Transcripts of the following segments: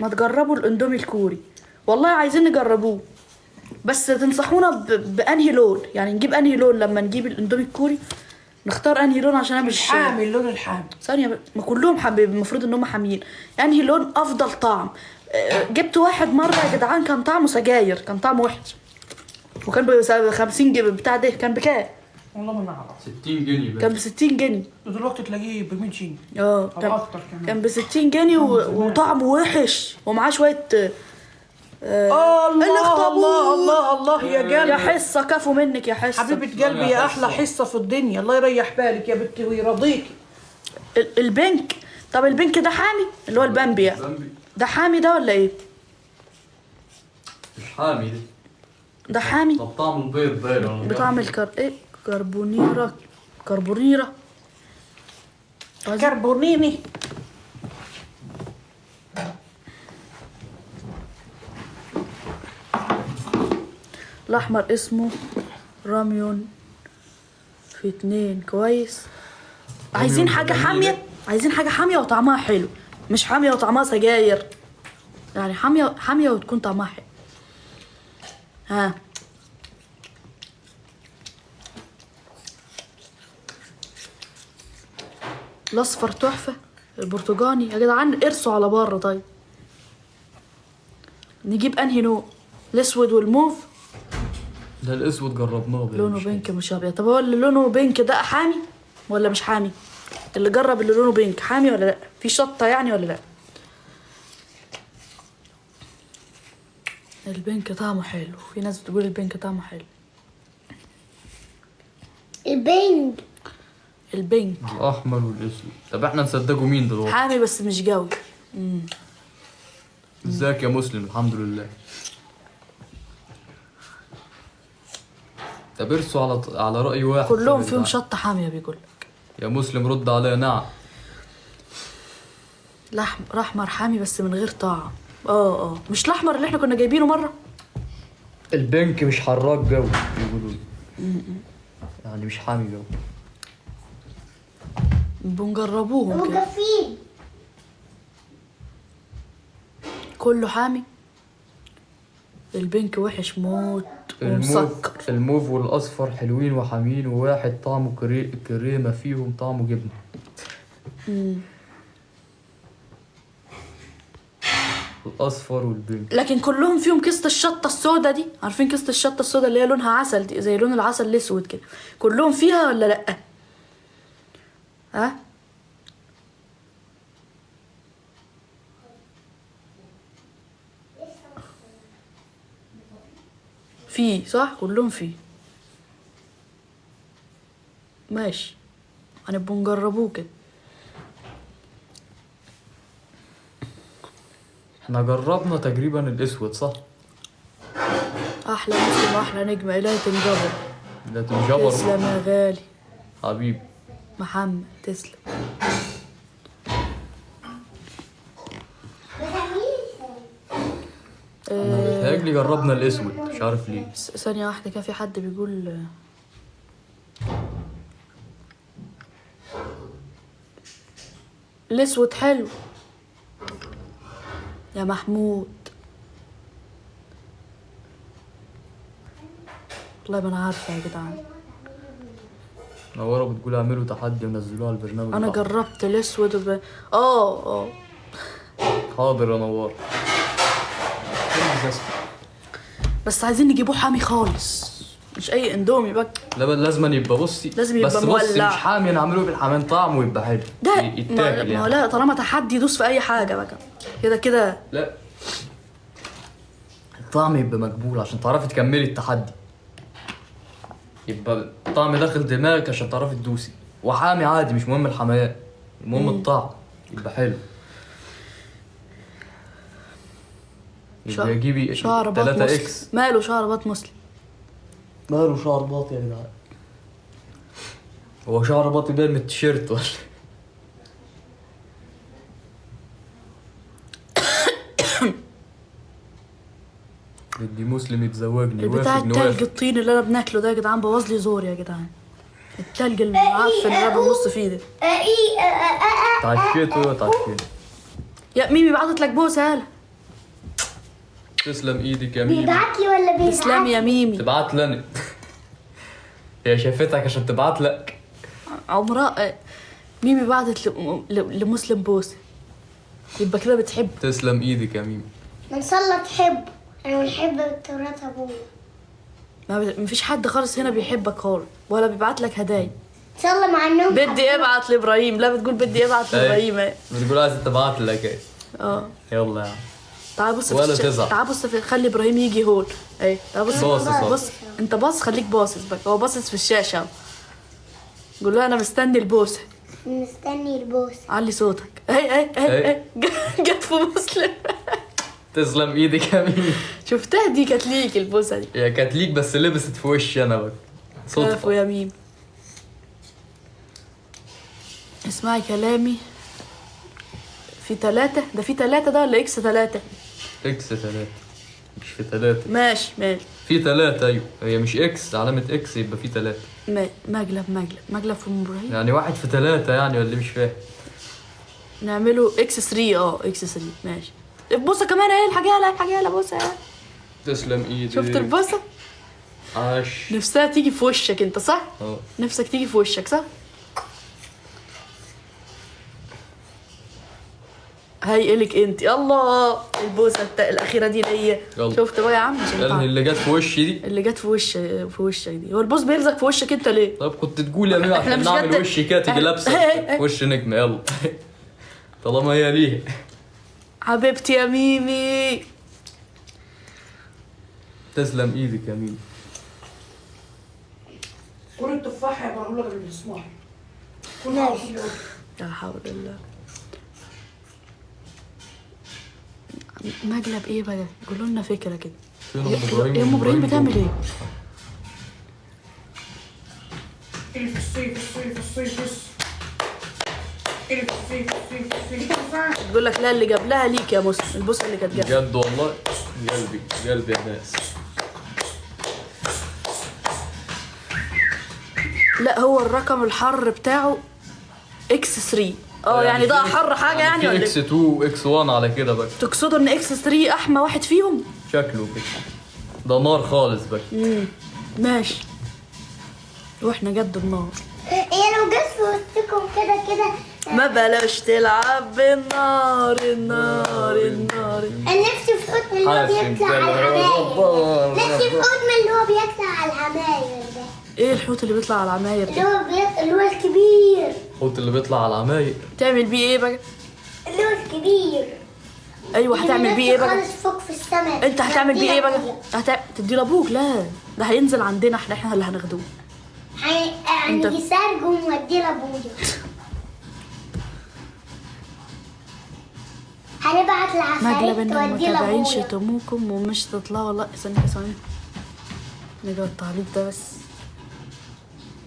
ما تجربوا الاندومي الكوري، والله عايزين نجربوه، بس تنصحونا بانهي لون؟ يعني نجيب انهي لون لما نجيب الاندومي الكوري؟ نختار انهي لون عشان انا مش حامي، اللون الحامي. ثانيه ما كلهم حبيب، المفروض ان هم حاميين. انهي لون افضل طعم؟ جبت واحد مره يا جدعان كان طعمه سجاير، كان طعمه وحش، وكان ب 50 جنيه. بتاع ده كان بكام؟ والله ما نعرف. 60 جنيه بس. كان ب 60 جنيه. دلوقتي تلاقيه ب 100 جنيه. اه او اكتر كمان. كان ب 60 جنيه وطعمه وحش ومعاه شويه الله الله الله الله يا يا قلبي. حصه كفو منك يا حصه. حبيبة قلبي يا احلى حصه في الدنيا، الله يريح بالك يا بنتي ويرضيكي. البنك، طب البنك ده حامي اللي هو البامبي يعني، ده حامي ده ولا ايه؟ مش حامي ده حامي. طب طعم البيض باين. بطعم ايه كربونيرا، كربونيرا كربونيني. الاحمر اسمه راميون في 2 كويس. عايزين حاجه حاميه، عايزين حاجه حاميه وطعمها حلو، مش حاميه وطعمها سجاير، يعني حاميه حاميه وتكون طعمها حلو. ها الاصفر تحفه، البرتقاني يا جدعان ارسوا على بره. طيب نجيب انهي نوع؟ الاسود والموف. ده الاسود جربناه لونه بينك مش ابيض. طب هو اللي لونه بينك ده حامي ولا مش حامي؟ اللي جرب اللي لونه بينك حامي ولا لا؟ في شطه يعني ولا لا؟ البينك طعمه حلو، في ناس بتقول البينك طعمه حلو. البينك الاحمر والاسود. طب احنا نصدقوا مين دلوقتي؟ حامي بس مش قوي. ازيك يا مسلم؟ الحمد لله. طب ارسوا على رأي واحد. كلهم فيهم شطه حاميه بيقول لك. يا مسلم رد عليا. نعم. احمر حامي بس من غير طعم. مش الاحمر اللي احنا كنا جايبينه مره. البنك مش حراق جو بيقولوا لي. يعني مش حامي جو. بنجربوهم كده. كله حامي. البنك وحش موت ومسكر. الموف والاصفر حلوين وحامين، وواحد طعمه كريمه فيهم طعمه جبنه. الاصفر والبنك. لكن كلهم فيهم كيسة الشطة السوداء دي، عارفين كيسة الشطة السوداء اللي هي لونها عسل دي، زي لون العسل الاسود كده، كلهم فيها ولا لأ؟ ها؟ فيه صح؟ كلهم فيه. ماشي، هنبقوا نجربوه كده. احنا جربنا تقريبا الاسود صح؟ احلى مسلم واحلى نجمة، الهي تنجبر. لا تنجبر. تسلم يا غالي حبيبي محمد، تسلم. بيتهيألي جربنا الاسود مش عارف ليه. ثانية واحدة كده، في حد بيقول الاسود حلو يا محمود. والله ما انا عارفة يا جدعان. نورة بتقول اعملوا تحدي ونزلوه على البرنامج. انا جربت الاسود حاضر يا نوار. بس عايزين نجيبوه حامي خالص، مش اي اندومي بقى. لا لازم يبقى بصي، لازم يبقى بس بصي مولع. مش حامي، نعمله بالحمام طعمه يبقى حلو ده يتاكل ما لا، طالما تحدي يدوس في اي حاجه بقى كده كده. لا الطعم يبقى مقبول عشان تعرفي تكملي التحدي، يبقى الطعم داخل دماغك عشان تعرفي تدوسي. وحامي عادي مش مهم الحماية، المهم الطعم يبقى حلو. يبقى جيبي شعر باط 3 مسلم. اكس. ماله شعر باط مسلم؟ ماله شعر باطي يا جدعان؟ هو شعر باطي باين من التيشيرت ولا؟ بدي مسلم يتزوجني. البتاع التلج الطين اللي انا بناكله ده يا جدعان بوظ لي زوري يا جدعان. التلج المعفن اللي انا ببص فيه ده. تعشيته. يا ميمي بعتت لك بوسه. هلا تسلم ايدك يا ميمي. بيبعت لي ولا بيبعت؟ تسلم يا ميمي. تبعت لنا. هي شافتك عشان تبعت لك. عمرها ميمي بعتت لمسلم بوسه، يبقى كده بتحب. تسلم ايدك يا ميمي. ان شاء الله تحب. انا بنحب تورات ابويا. مفيش حد خالص هنا بيحبك خالص ولا بيبعت لك هدايا. ان شاء الله مع انهم بدي ابعت لابراهيم. لا بتقول بدي ابعت لابراهيم. ايه بتقول عايزة تبعت لك ايه؟ اه يلا يا عم. تعال بص ولا تزعل. تعال بص خلي ابراهيم يجي هون. ايه تعال بص. باصص أهو. بص انت باص، خليك باصص بقى. هو باصص في الشاشه اهو. قول له انا مستني البوسه. مستني البوسه. علي صوتك. ايه جت في مسلم. تسلم ايدك يا ميمي. شفتها دي كانت ليك البوسه دي. هي كانت ليك بس لبست في وشي انا بقى. كفو صدفة. يا ميم. اسمعي كلامي. في 3 ده، في 3 ده ولا اكس 3؟ اكس 3 مش في 3. ماشي في 3 ايوه، هي مش اكس، علامة اكس يبقى في 3. مقلب في ام ابراهيم. يعني 1 في 3 يعني ولا مش فاهم؟ نعمله اكس 3. اكس 3 ماشي. البوسه كمان اهي. الحاجه بوسه اهي. تسلم ايدك. شفت البوسه؟ عاش. نفسها تيجي في وشك انت صح؟ اه نفسك تيجي في وشك صح؟ هاي الك انت. الله البوسه الاخيره دي ليا. يلا. شفت بقى يا عم عشان قال تعرف. اللي جت في وشي دي. اللي جت في وشك دي. هو البوس بيلزق في وشك انت ليه؟ طب كنت تقول يا ميمي احنا عشان مش نعمل جد- وشي كده تيجي لابسه في وش نجمه. يلا. طالما هي ليه. حبيبتي يا ميمي. تسلم ايدك يا ميمي. كل التفاح يا بقول لك بالمسمار. كل ماشي. لا حول الله. مقلب ايه بقى؟ قولوا لنا فكره كده. فين ام ابراهيم؟ يا ام ابراهيم بتعمل ايه؟ الف الصيف بتقول لك لا اللي جاب لها ليك يا مسلم. البوسه اللي كانت جايه. بجد والله. قلبي يا ناس. لا هو الرقم الحر بتاعه اكس 3. يعني ده احر حاجه يعني في ولا اكس إيه؟ 2 واكس 1 على كده بقى. تقصدوا ان اكس 3 احمى واحد فيهم؟ شكله كده. ده نار خالص بقى. ماشي. واحنا جد النار. هي لو جت في وسطكم كده ما بلاش تلعب بالنار. النار انا نفسي في حوت من اللي هو بيطلع على العماير. نفسي في حوت من اللي هو بيطلع على العماير ده. ايه الحوت اللي بيطلع على العماير اللي ده؟ هو الكبير. الحوت اللي بيطلع على العماير. تعمل بيه ايه بقى؟ اللي هو الكبير. ايوه هتعمل بيه ايه بقى؟ خالص فوق في السماء. انت هتعمل بيه ايه بقى؟ تدي لابوك؟ لا ده هينزل عندنا احنا اللي هناخدوه. هنيجي سارجه وموديه لابويا. هنبعت مقلب العفاريت ان توديه المتابعين لابويا. شتموكم ومش تطلعوا. لا ثانية نجا التعليق ده بس.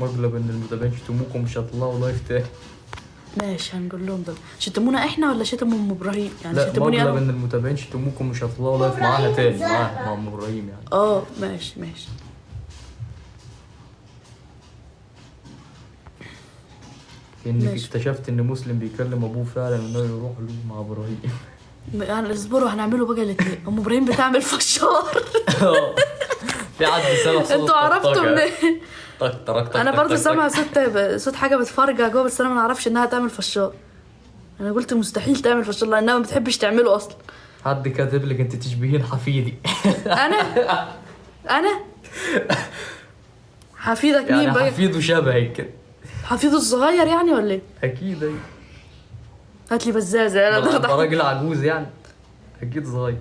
مقلب ان المتابعين شتموكم مش هطلعوا لايف تاني. ماشي هنقول لهم ده. شتمونا احنا ولا شتموا ام ابراهيم؟ يعني لا شتموني مقلب انا. ان المتابعين شتموكم مش هطلعوا لايف معاها تاني. مع ام ابراهيم يعني. ماشي انك ماشي. اكتشفت ان مسلم بيكلم ابوه فعلا انه يروح له مع ابراهيم. يعني اصبروا هنعمله بقى الاثنين. ام ابراهيم بتعمل فشار. في حد سامع صوت انتوا عرفتوا طقطقة. منين؟ طق طق طق انا طق برضه طق سامعه طق. صوت حاجه بتفرجع جوه، بس انا ما اعرفش انها تعمل فشار. انا قلت مستحيل تعمل فشار لانها ما بتحبش تعمله اصلا. حد كاتب لك انت تشبهين حفيدي. انا حفيدك مين يعني بقى؟ حفيده شبهك كده. حفيده الصغير يعني ولا ايه؟ اكيد ايوه. هات لي بزازه. انا ده ده راجل عجوز يعني. اكيد صغير.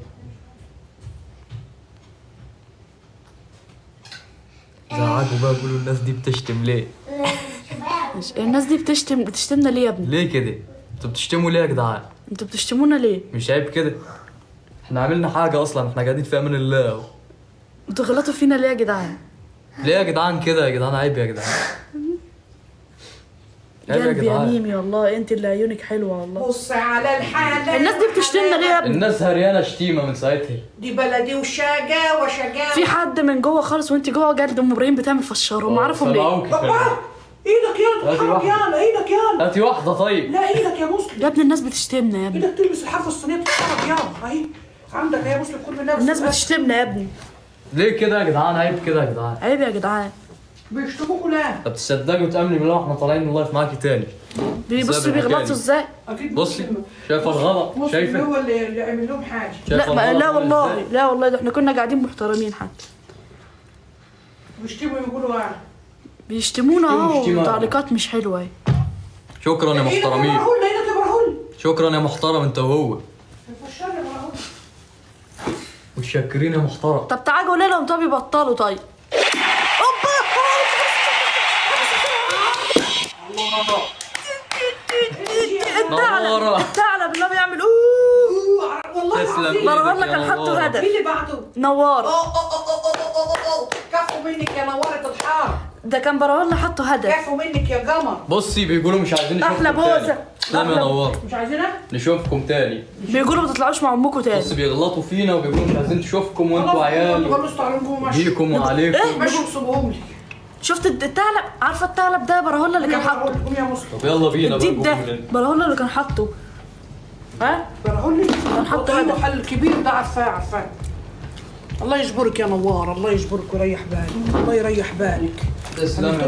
زعقوا بقى يقولوا الناس دي بتشتم ليه؟ الناس دي بتشتمنا ليه يا ابني؟ ليه كده؟ انتوا بتشتموا ليه يا جدعان؟ انتوا بتشتمونا ليه؟ مش عيب كده؟ احنا عملنا حاجة اصلا، احنا قاعدين في امان الله اهو. انتوا غلطوا فينا ليه يا جدعان؟ ليه يا جدعان كده يا جدعان؟ عيب يا جدعان. عيب يا قلبي يا جدعان. ميمي والله انت اللي عيونك حلوه والله. بص على الحالة. الناس دي بتشتمنا ليه يا ابني؟ الناس هريانة شتيمة من ساعتها. دي بلدي وشقاوة في حد من جوه خالص وانت جوه قاعد ام ابراهيم بتعمل فشار وما عارفهم ليه؟ سمعوكي بابا كده. ايدك يلا هاتي اتحرك واحدة. يلا ايدك يلا. هاتي واحدة طيب. لا ايدك يا مسلم. يا ابني الناس بتشتمنا يا ابني. ايدك تلبس الحافة الصينية تتحرك يلا اهي. عندك يا مسلم كل الناس الناس بتشتمنا يا ابني. ليه كده يا جدعان؟ عيب كده يا جدعان. عيب يا جدعان. بيشتموكوا لا. طب تصدقي وتأمني بالله احنا طالعين اللايف معاكي تاني. بصوا بسبب بيغلطوا الحكاية ازاي. اكيد بصي مسلم. شايفه الغلط؟ مسلم شايفه؟ هو اللي عمل لهم حاجه. شايفة لا الغلط لا عامل والله إزاي؟ لا والله، ده احنا كنا قاعدين محترمين حتى. بيشتموا يقولوا يعني. بيشتمونا شتيمة. وتعليقات مش حلوه اهي. شكرا يا محترمين. ايدك يا برهول. شكرا يا محترم انت وهو. فشل يا برهول. متشكرين يا محترم. طب تعالوا قول لهم طب يبطلوا طيب. نورة. الثعلب اللي هو بيعمل والله تسلم العظيم. إيدك برهول لك يا كان حاطه نورة. هدف. مين اللي بعته؟ نوار. كفوا منك يا نورة الحار. ده كان برهول حاطه هدف. كفوا منك يا قمر. بصي بيقولوا مش عايزين نشوفكم أحلى بوزة. تاني. تسلم يا أحلى- نورة. مش عايزينها؟ نشوفكم تاني. بيقولوا ما تطلعوش مع امكم تاني. بص بيغلطوا فينا وبيقولوا مش عايزين نشوفكم وانتوا عيال. غلصتوا عليهم ماشي. بيكم وعليكم. ماشي وصبهم لي. شفت الثعلب؟ عارفه الثعلب ده برهول اللي كان حاطه. قوم يا مسلم. طب يلا بينا بقى. الديب ده قوم من- برهول اللي كان حاطه. ها؟ برهول لي. هنحط ايوه هدف. حل كبير ده عارفاه. الله يجبرك يا نوار، الله يجبرك ويريح بالك، الله يريح بالك. تسلم يا